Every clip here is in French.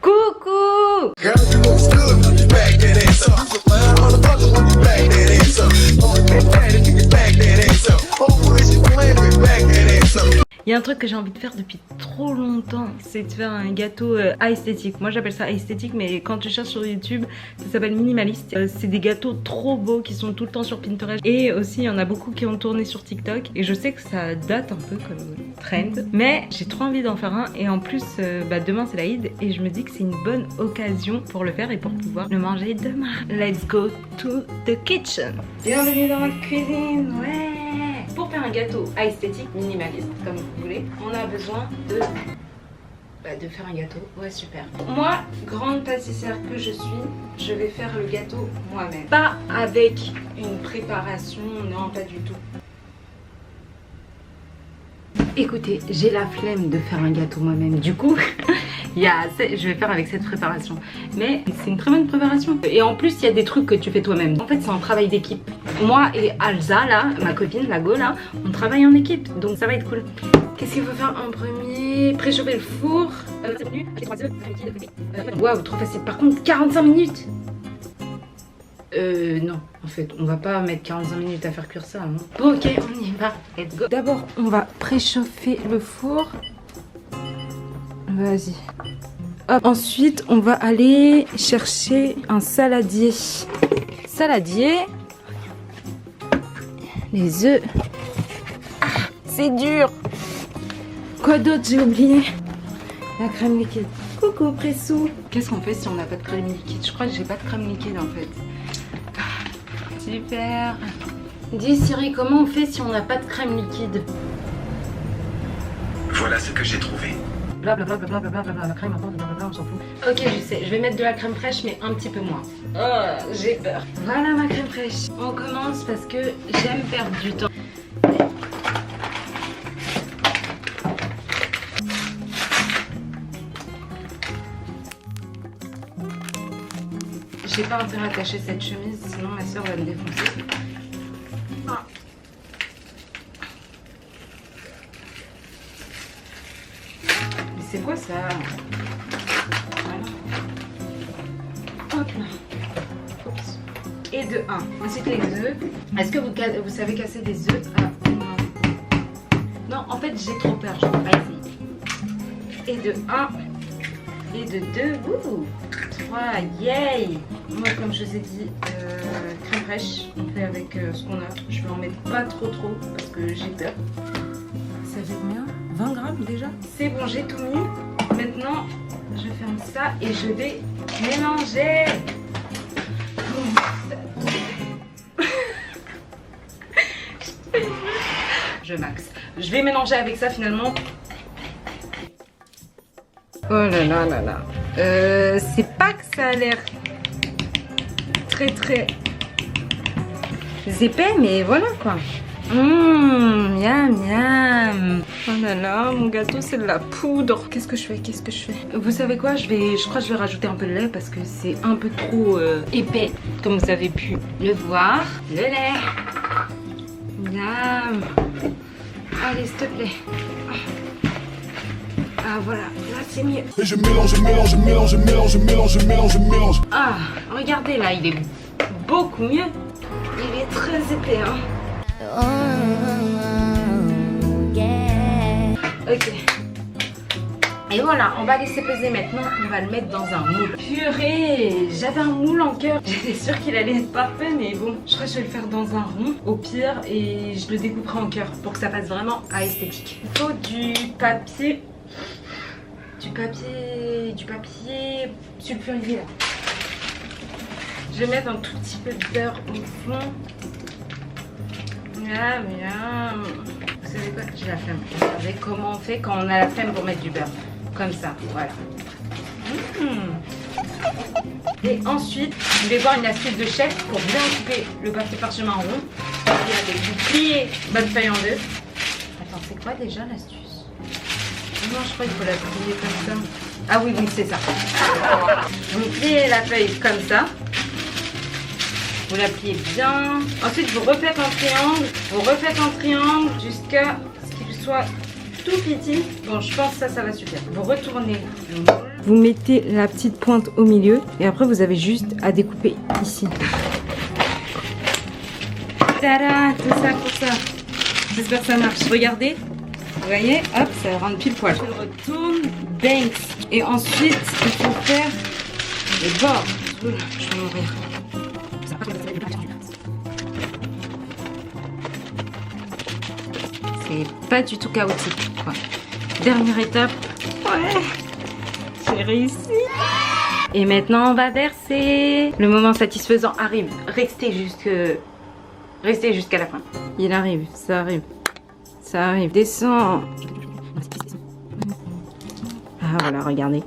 Coucou! Il y a un truc que j'ai envie de faire depuis trop longtemps, c'est de faire un gâteau esthétique. Moi j'appelle ça esthétique, mais quand tu cherches sur YouTube, ça s'appelle minimaliste. C'est des gâteaux trop beaux qui sont tout le temps sur Pinterest. Et aussi il y en a beaucoup qui ont tourné sur TikTok. Et je sais que ça date un peu comme trend. Mais j'ai trop envie d'en faire un. Et en plus, demain c'est l'Aïd. Et je me dis que c'est une bonne occasion pour le faire et pour pouvoir le manger demain. Let's go to the kitchen. Bienvenue dans la cuisine, ouais. Pour faire un gâteau à esthétique minimaliste, comme vous voulez, on a besoin de faire un gâteau. Ouais, super. Moi, grande pâtissière que je suis, je vais faire le gâteau moi-même. Pas avec une préparation, non, pas du tout. Écoutez, j'ai la flemme de faire un gâteau moi-même. Du coup, je vais faire avec cette préparation. Mais c'est une très bonne préparation. Et en plus, il y a des trucs que tu fais toi-même. En fait, c'est un travail d'équipe. Moi et Alza, là, ma copine, la Go, là, on travaille en équipe. Donc ça va être cool. Qu'est-ce qu'il faut faire en premier? Préchauffer le four. Waouh, trop facile. Par contre, 45 minutes. Non, en fait, on va pas mettre 45 minutes à faire cuire ça, non? Bon, ok, on y va, let's go. D'abord, on va préchauffer le four. Vas-y. Hop. Ensuite, on va aller chercher un saladier. Saladier. Les œufs. Ah, c'est dur. Quoi d'autre, j'ai oublié? La crème liquide. Coucou, Pressou. Qu'est-ce qu'on fait si on n'a pas de crème liquide? Je crois que j'ai pas de crème liquide, en fait. Super. Dis Siri, comment on fait si on n'a pas de crème liquide? Voilà ce que j'ai trouvé. Blablabla, la crème, blablabla, on s'en fout. Ok, je sais, je vais mettre de la crème fraîche, mais un petit peu moins. Oh, j'ai peur. Voilà ma crème fraîche. On commence parce que j'aime perdre du temps. J'ai pas intérêt à attacher cette chemise, sinon ma soeur va me défoncer. Ah. Mais c'est quoi ça? Voilà. Hop là. Oups. Et de 1. Ensuite les œufs. Est-ce que vous savez casser des œufs? Ah, non. Non, en fait j'ai trop peur, je ne vais pas essayer. Et de 1. Et de 2. Ouh. 3. Yay! Moi, comme je vous ai dit, crème fraîche, on fait avec ce qu'on a. Je vais en mettre pas trop parce que j'ai peur. Ça fait combien? 20 grammes déjà? C'est bon, j'ai tout mis. Maintenant, je ferme ça et je vais mélanger. Je max. Je vais mélanger avec ça finalement. Oh là là là là. C'est pas que ça a l'air très épais, mais voilà quoi. Miam miam. Oh là là, mon gâteau c'est de la poudre. Qu'est-ce que je fais? Vous savez quoi? Je crois que je vais rajouter un peu de lait parce que c'est un peu trop épais, comme vous avez pu le voir. Le lait. Miam. Allez, s'il te plaît. Ah voilà, là c'est mieux. Et je mélange. Ah, regardez là, il est beaucoup mieux. Il est très épais, hein. Ok. Et voilà, on va laisser peser maintenant. On va le mettre dans un moule. Purée, j'avais un moule en cœur. J'étais sûre qu'il allait être parfait, mais bon, je crois que je vais le faire dans un rond, au pire, et je le découperai en cœur pour que ça fasse vraiment à esthétique. Il faut du papier sulfurisé là. Je vais mettre un tout petit peu de beurre au fond. Miam, miam. Vous savez quoi? J'ai la flemme. Regardez comment on fait quand on a la flemme pour mettre du beurre. Comme ça, voilà. Et ensuite, je vais voir une astuce de chef pour bien couper le papier parchemin en rond. Regardez, vous pliez votre feuille en deux. Attends, c'est quoi déjà l'astuce? Non, je crois qu'il faut la plier comme ça. Ah oui, c'est ça. Vous pliez la feuille comme ça. Vous la pliez bien. Ensuite, vous refaites un triangle. Jusqu'à ce qu'il soit tout petit. Bon, je pense que ça va suffire. Vous retournez le moule. Vous mettez la petite pointe au milieu et après vous avez juste à découper ici. Tada, tout ça pour ça. J'espère que ça marche. Regardez, vous voyez, hop, ça rentre pile poil. Je retourne, banks. Et ensuite, il faut faire le bord. Oula, je vais mourir. C'est pas du tout chaotique, quoi. Dernière étape. Ouais, j'ai réussi. Et maintenant, on va verser. Le moment satisfaisant arrive. Restez jusqu'à la fin. Il arrive, ça arrive. Ça arrive. Descends. Ah voilà, regardez.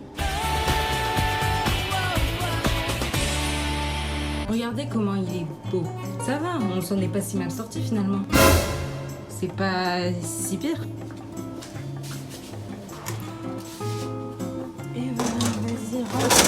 Regardez comment il est beau. Ça va, on s'en est pas si mal sorti finalement. C'est pas si pire. Et voilà, vas-y, rentre.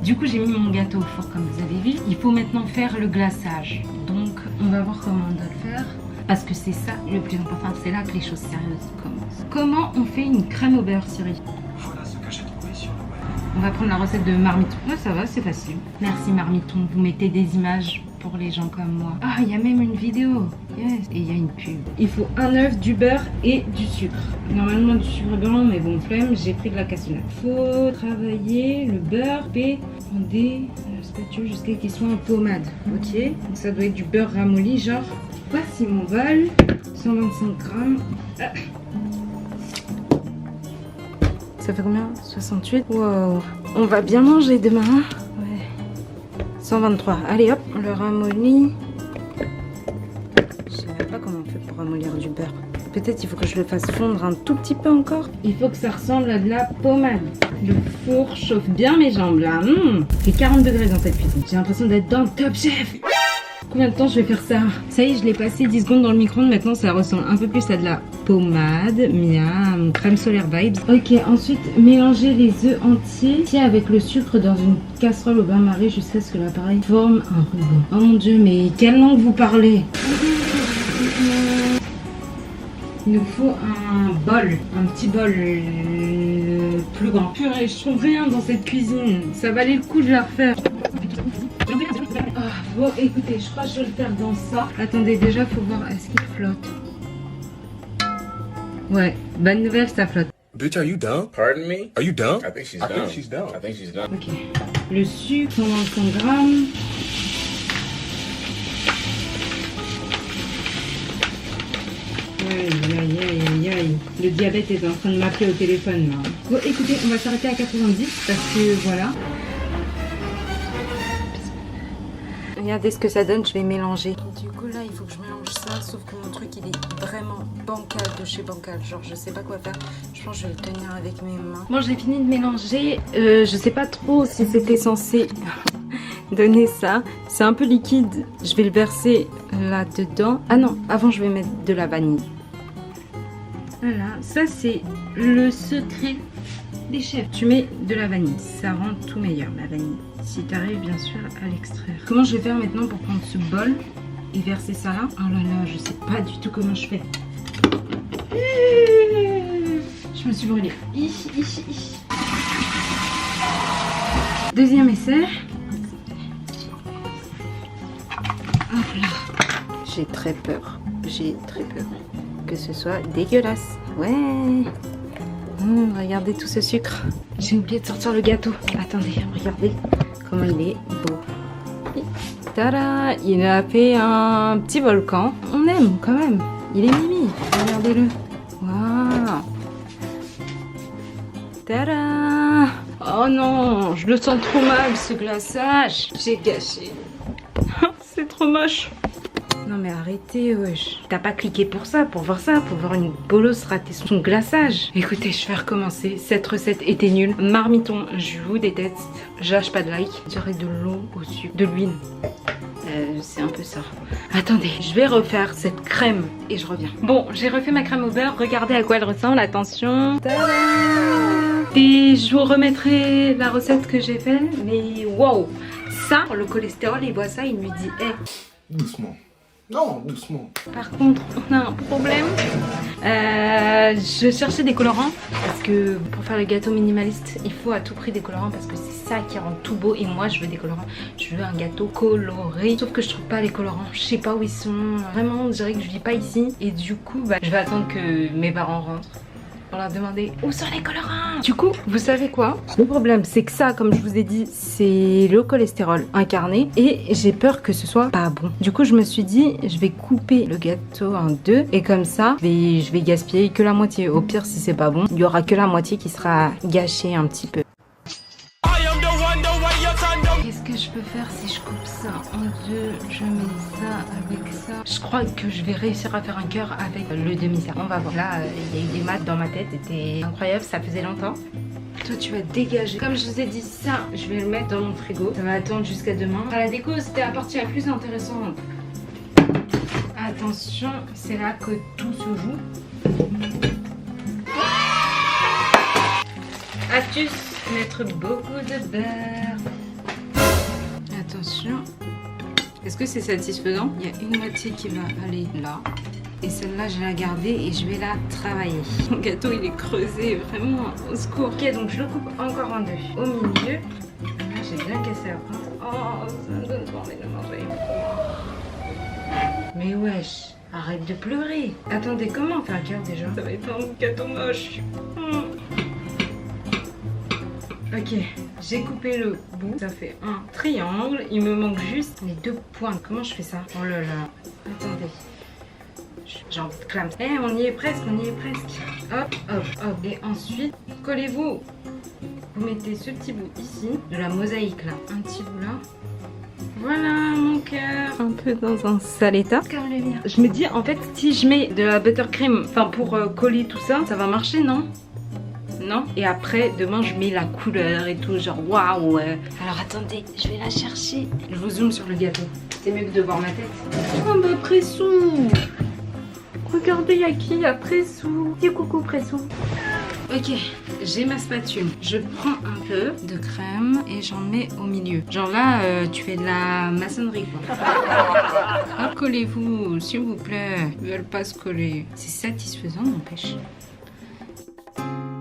Du coup, j'ai mis mon gâteau au four comme vous avez vu. Il faut maintenant faire le glaçage. Donc, on va voir comment on doit le faire. Parce que c'est ça le plus important. C'est là que les choses sérieuses commencent. Comment on fait une crème au beurre, Cyril? Voilà ce que j'ai trouvé sur le web. On va prendre la recette de Marmiton. Ouais, ça va, c'est facile. Merci Marmiton. Vous mettez des images pour les gens comme moi. Ah, il y a même une vidéo. Yes. Et il y a une pub. Il faut un œuf, du beurre et du sucre. Normalement du sucre blanc, mais bon, flemme, j'ai pris de la cassonade. Faut travailler le beurre et des spatules jusqu'à qu'il soit en pommade. Ok. Donc ça doit être du beurre ramolli, genre. Voici mon bol. 125 grammes. Ah. Ça fait combien? 68. Wow. On va bien manger demain. Hein, ouais. 123. Allez hop, on le ramollit. Je sais même pas comment on fait pour ramollir du beurre. Peut-être il faut que je le fasse fondre un tout petit peu encore. Il faut que ça ressemble à de la pommade. Le four chauffe bien mes jambes là. Il fait 40 degrés dans cette cuisine. J'ai l'impression d'être dans le Top Chef. Combien de temps je vais faire ça? Ça y est, je l'ai passé 10 secondes dans le micro-ondes. Maintenant, ça ressemble un peu plus à de la pommade. Miam, crème solaire vibes. Ok, ensuite, mélangez les œufs entiers avec le sucre dans une casserole au bain-marie jusqu'à ce que l'appareil forme un ruban. Oh mon dieu, mais quelle langue vous parlez? Il nous faut un bol, un petit bol plus grand. Purée, je trouve rien dans cette cuisine. Ça valait le coup de la refaire. Bon, écoutez, je crois que je vais le faire dans ça. Attendez, déjà, faut voir, est-ce qu'il flotte? Ouais, bonne nouvelle, ça flotte. Bitch, are you dumb? Pardon me? Are you dumb? I think she's I dumb. think she's dumb. I think she's dumb. Ok. Le sucre, 125 grammes. Aïe, aïe, aïe, aïe. Le diabète est en train de m'appeler au téléphone, là. Bon, écoutez, on va s'arrêter à 90 parce que, voilà. Regardez ce que ça donne, je vais mélanger. Et du coup là il faut que je mélange ça, sauf que mon truc il est vraiment bancal de chez bancal. Genre je sais pas quoi faire, je pense que je vais le tenir avec mes mains. Bon, j'ai fini de mélanger, je sais pas trop si c'était censé donner ça. C'est un peu liquide, je vais le verser là-dedans. Ah non, avant je vais mettre de la vanille. Voilà, ça c'est le secret des chefs. Tu mets de la vanille, ça rend tout meilleur la vanille. Si tu arrives bien sûr à l'extraire. Comment je vais faire maintenant pour prendre ce bol et verser ça là? Oh là là, je sais pas du tout comment je fais. Je me suis brûlée. Deuxième essai. Hop là. J'ai très peur. J'ai très peur que ce soit dégueulasse. Ouais. Regardez tout ce sucre. J'ai oublié de sortir le gâteau. Attendez, regardez comment il est beau. Tada! Il a fait un petit volcan. On aime quand même. Il est mimi. Regardez-le. Waouh! Tada! Oh non, je le sens trop mal ce glaçage. J'ai gâché. C'est trop moche. Non mais arrêtez, wesh. T'as pas cliqué pour ça, pour voir une bolosse rater son glaçage. Écoutez, je vais recommencer. Cette recette était nulle. Marmiton, je vous déteste. Je lâche pas de like. J'aurai de l'eau au sucre, de l'huile. C'est un peu ça. Attendez, je vais refaire cette crème et je reviens. Bon, j'ai refait ma crème au beurre. Regardez à quoi elle ressemble. Attention. Tada! Et je vous remettrai la recette que j'ai faite. Mais wow! Ça, le cholestérol, il voit ça, il lui dit hey. Doucement. Non, doucement. Par contre, on a un problème. Je cherchais des colorants parce que pour faire le gâteau minimaliste, il faut à tout prix des colorants parce que c'est ça qui rend tout beau. Et moi, je veux des colorants. Je veux un gâteau coloré. Sauf que je trouve pas les colorants. Je sais pas où ils sont. Vraiment, on dirait que je vis pas ici. Et du coup, je vais attendre que mes parents rentrent pour leur demander où sont les colorants. Du coup, vous savez quoi? Le problème, c'est que ça, comme je vous ai dit, c'est le cholestérol incarné et j'ai peur que ce soit pas bon. Du coup, je me suis dit, je vais couper le gâteau en deux et comme ça, je vais gaspiller que la moitié. Au pire, si c'est pas bon, il y aura que la moitié qui sera gâchée un petit peu. Qu'est-ce que je peux faire si je coupe ça en deux? Je mets ça avec ça. Je crois que je vais réussir à faire un cœur avec le demi-cercle. On va voir. Là, il y a eu des maths dans ma tête. C'était incroyable, ça faisait longtemps. Toi, tu vas dégager. Comme je vous ai dit, ça, je vais le mettre dans mon frigo. Ça va attendre jusqu'à demain. À la déco, c'était la partie la plus intéressante. Attention, c'est là que tout se joue. Astuce, mettre beaucoup de beurre. Attention. Est-ce que c'est satisfaisant? Il y a une moitié qui va aller là. Et celle-là, je vais la garder et je vais la travailler. Mon gâteau, il est creusé, vraiment, au secours. Ok, donc je le coupe encore en deux. Au milieu. Là, j'ai bien cassé la pointe. Oh, ça me donne trop envie de manger. Mais wesh, arrête de pleurer. Attendez, comment on fait un cœur déjà? Ça va être un gâteau moche. Ok, j'ai coupé le bout, ça fait un triangle, il me manque juste les deux pointes. Comment je fais ça? Oh là là, attendez, j'ai envie de clamser. Eh, on y est presque, on y est presque. Hop, hop, hop, et ensuite, collez-vous. Vous mettez ce petit bout ici, de la mosaïque là, un petit bout là. Voilà mon cœur. Un peu dans un sale état. Je me dis, en fait, si je mets de la buttercream, enfin pour coller tout ça, ça va marcher, non? Non. Et après, demain, je mets la couleur et tout, genre waouh. Alors attendez, je vais la chercher. Je vous zoome sur le gâteau. C'est mieux que de voir ma tête. Oh bah Pressou. Regardez, il y a qui? Il y a Pressou. Dis coucou Pressou. Ok, j'ai ma spatule. Je prends un peu de crème et j'en mets au milieu. Genre là, tu fais de la maçonnerie quoi. Ah, collez-vous, s'il vous plaît. Ils veulent pas se coller. C'est satisfaisant, n'empêche.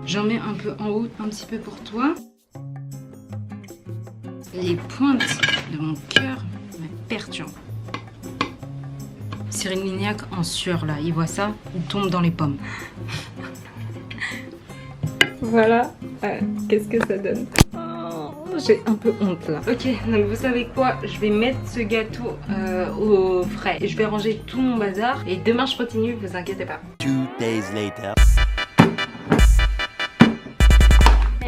J'en mets un peu en haut, un petit peu pour toi. Les pointes de mon cœur me perturbent. Cyril Lignac en sueur là, il voit ça, il tombe dans les pommes. Voilà, qu'est-ce que ça donne? Oh, j'ai un peu honte là. Ok, donc vous savez quoi? Je vais mettre ce gâteau au frais. Et je vais ranger tout mon bazar. Et demain je continue, vous inquiétez pas. 2 days later.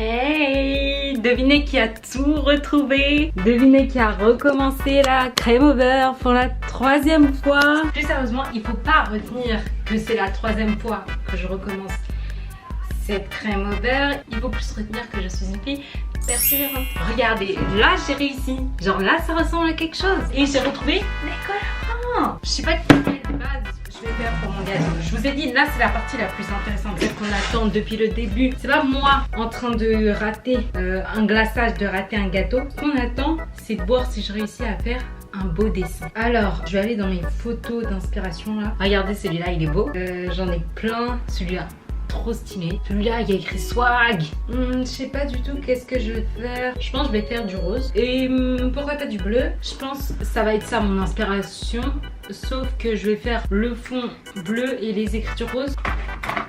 Hey, devinez qui a tout retrouvé. Devinez qui a recommencé la crème au beurre pour la 3e fois. Plus sérieusement, il faut pas retenir que c'est la 3e fois que je recommence cette crème au beurre. Il faut plus retenir que je suis une fille persévérante. Regardez, là j'ai réussi. Genre là ça ressemble à quelque chose. Et j'ai retrouvé les colorants. Je sais pas quelle base je vais faire pour mon gâteau. Je vous ai dit, là c'est la partie la plus intéressante, celle qu'on attend depuis le début. C'est pas moi en train de rater un glaçage, de rater un gâteau. Ce qu'on attend, c'est de voir si je réussis à faire un beau dessin. Alors, je vais aller dans mes photos d'inspiration là. Regardez, celui-là, il est beau. J'en ai plein. Celui-là, trop stylé. Celui-là, il y a écrit swag. Je sais pas du tout qu'est-ce que je vais faire. Je pense que je vais faire du rose. Et pourquoi pas du bleu? Je pense que ça va être ça mon inspiration. Sauf que je vais faire le fond bleu et les écritures roses.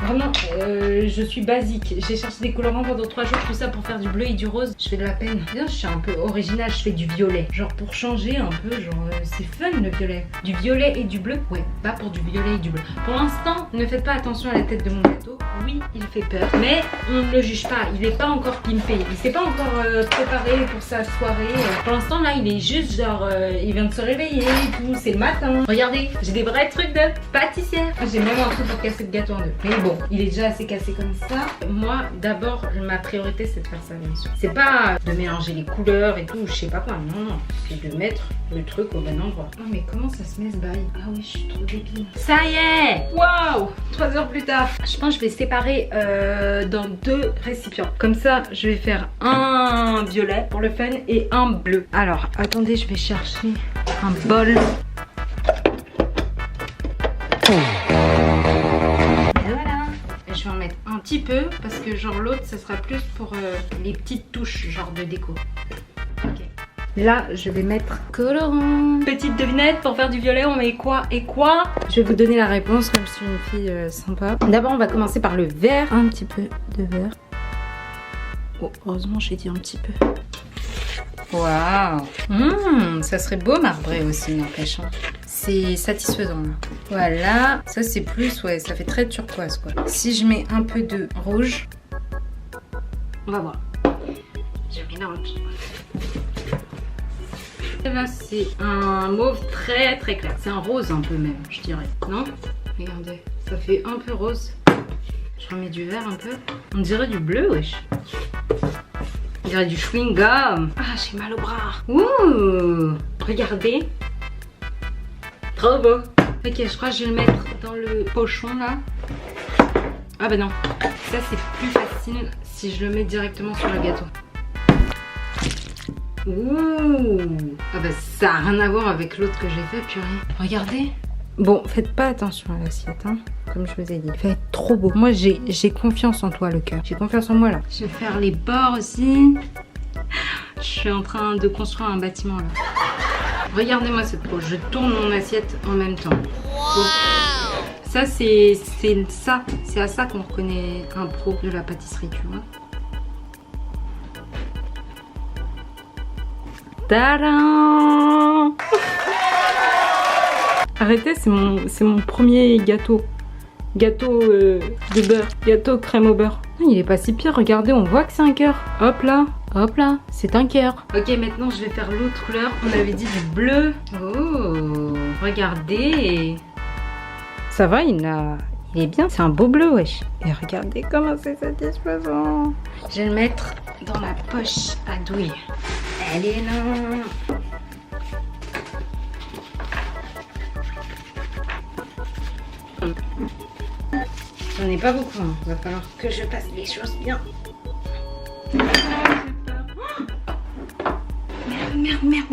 Vraiment, je suis basique. J'ai cherché des colorants pendant 3 jours, tout ça pour faire du bleu et du rose. Je fais de la peine. Bien, je suis un peu originale, je fais du violet. Genre pour changer un peu, genre c'est fun le violet. Du violet et du bleu? Ouais, pas pour du violet et du bleu. Pour l'instant, ne faites pas attention à la tête de mon gâteau. Oui, il fait peur, mais on ne le juge pas. Il n'est pas encore pimpé. Il s'est pas encore préparé pour sa soirée. Pour l'instant, là, il est juste genre, il vient de se réveiller et tout. C'est le matin. Regardez, j'ai des vrais trucs de pâtissière. J'ai même un truc pour casser le gâteau en deux. Mais bon, il est déjà assez cassé comme ça. Moi, d'abord, ma priorité, c'est de faire ça, bien sûr. C'est pas de mélanger les couleurs et tout, je sais pas quoi. Non, non. C'est de mettre le truc au bon endroit. Oh, mais comment ça se met ce bail? Ah oui, je suis trop débile. Ça y est! Waouh! 3 heures plus tard. Je pense que je vais séparer dans 2 récipients. Comme ça, je vais faire un violet pour le fun et un bleu. Alors, attendez, je vais chercher un bol. Voilà. Et je vais en mettre un petit peu parce que genre l'autre ça sera plus pour les petites touches genre de déco. Ok. Là je vais mettre colorant. Petite devinette, pour faire du violet on met quoi et quoi? Je vais vous donner la réponse comme je suis une fille sympa. D'abord on va commencer par le vert. Un petit peu de vert. Oh heureusement j'ai dit un petit peu. Waouh, ça serait beau marbré aussi, n'empêche. C'est satisfaisant là. Voilà, ça c'est plus, ouais, ça fait très turquoise quoi. Si je mets un peu de rouge, on va voir. Je mélange. Là c'est un mauve très très clair. C'est un rose un peu même, je dirais. Non? Regardez, ça fait un peu rose. Je remets du vert un peu. On dirait du bleu, wesh. On dirait du chewing gum. Ah, j'ai mal au bras. Ouh, regardez. Trop beau. Ok, je crois que je vais le mettre dans le pochon là. Ah bah non, ça c'est plus facile si je le mets directement sur le gâteau. Ouh. Ah bah ça a rien à voir avec l'autre que j'ai fait, purée. Regardez. Bon, faites pas attention à l'assiette, hein. Comme je vous ai dit, il va être trop beau. Moi, j'ai confiance en toi, le cœur. J'ai confiance en moi, là. Je vais faire les bords aussi. Je suis en train de construire un bâtiment, là. Regardez-moi cette pose. Je tourne mon assiette en même temps. Bon. Ça, c'est ça. C'est à ça qu'on reconnaît un pro de la pâtisserie, tu vois. Tadam! Arrêtez, c'est mon premier gâteau. Gâteau de beurre. Gâteau crème au beurre. Il est pas si pire, regardez, on voit que c'est un cœur. Hop là, c'est un cœur. Ok, maintenant je vais faire l'autre couleur. On avait dit du bleu. Oh, regardez. Ça va, il est bien, c'est un beau bleu, wesh. Et regardez comment c'est satisfaisant. Je vais le mettre dans ma poche à douille. Elle est là. J'en ai pas beaucoup, hein. Va falloir que je fasse les choses bien. Merde.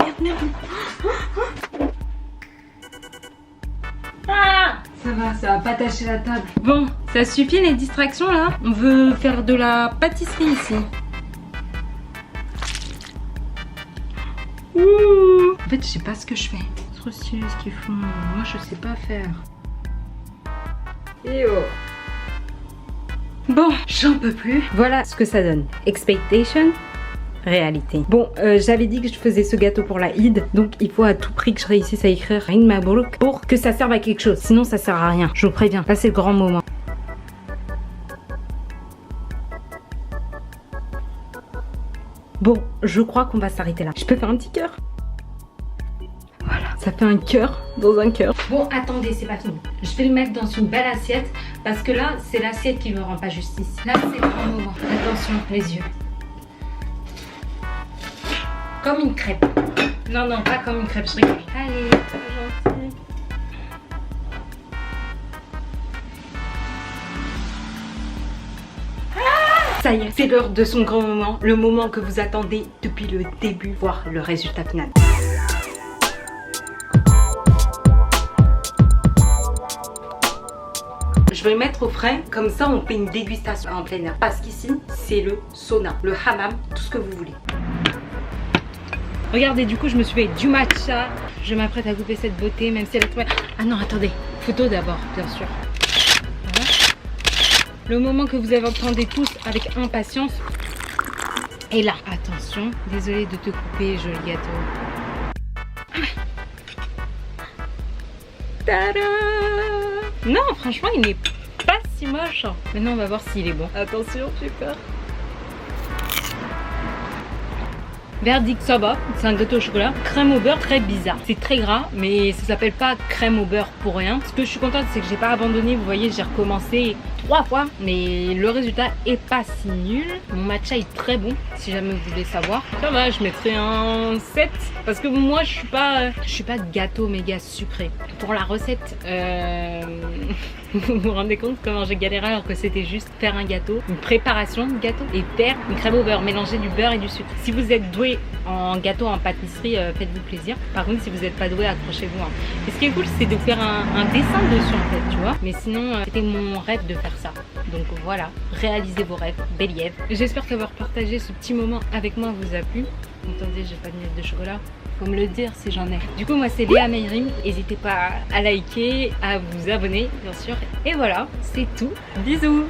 Ah, ça va pas tâcher la table. Bon, ça suffit les distractions là. On veut faire de la pâtisserie ici. Ouh. En fait, je sais pas ce que je fais. C'est trop stylé ce qu'ils font. Moi, je sais pas faire. Et oh. Bon, j'en peux plus. Voilà ce que ça donne. Expectation, réalité. Bon, j'avais dit que je faisais ce gâteau pour la Eid, donc il faut à tout prix que je réussisse à écrire Eid Mabrouk pour que ça serve à quelque chose. Sinon, ça sert à rien. Je vous préviens. Là, c'est le grand moment. Bon, je crois qu'on va s'arrêter là. Je peux faire un petit cœur? Voilà, ça fait un cœur dans un cœur. Bon, attendez, c'est pas fini. Je vais le mettre dans une belle assiette parce que là, c'est l'assiette qui me rend pas justice. Là, c'est le grand moment. Attention, les yeux. Comme une crêpe. Non, pas comme une crêpe, je rigole. Allez, c'est gentil. Ça y est, c'est l'heure de son grand moment. Le moment que vous attendez depuis le début, voire le résultat final. Je vais le mettre au frais, comme ça on fait une dégustation en plein air. Parce qu'ici, c'est le sauna, le hammam, tout ce que vous voulez. Regardez, du coup, je me suis fait du matcha. Je m'apprête à couper cette beauté, même si elle est trop... Ah non, attendez, photo d'abord, bien sûr. Voilà. Le moment que vous attendez tous avec impatience est là. Attention, désolée de te couper, joli gâteau. Tada! Non, franchement, il n'est pas si moche. Maintenant, on va voir s'il est bon. Attention, j'ai peur. Verdict, ça va. C'est un gâteau au chocolat. Crème au beurre, très bizarre. C'est très gras, mais ça s'appelle pas crème au beurre pour rien. Ce que je suis contente, c'est que j'ai pas abandonné. Vous voyez, j'ai recommencé. 3 fois, mais le résultat est pas si nul. Mon matcha est très bon, si jamais vous voulez savoir. Ça va, je mettrai un 7 parce que moi je suis pas gâteau méga sucré. Pour la recette, vous vous rendez compte comment j'ai galéré alors que c'était juste faire un gâteau, une préparation de gâteau et faire une crème au beurre, mélanger du beurre et du sucre. Si vous êtes doué en gâteau, en pâtisserie, faites-vous plaisir. Par contre, si vous n'êtes pas doué, accrochez-vous. Hein. Et ce qui est cool, c'est de faire un dessin dessus en fait, tu vois. Mais sinon, c'était mon rêve de faire ça. Donc voilà, réalisez vos rêves, Believ. J'espère qu'avoir partagé ce petit moment avec moi vous a plu. Attendez, j'ai pas de miette de chocolat. Faut me le dire si j'en ai. Du coup, moi c'est Léa Meyrim. N'hésitez pas à liker, à vous abonner, bien sûr. Et voilà, c'est tout. Bisous.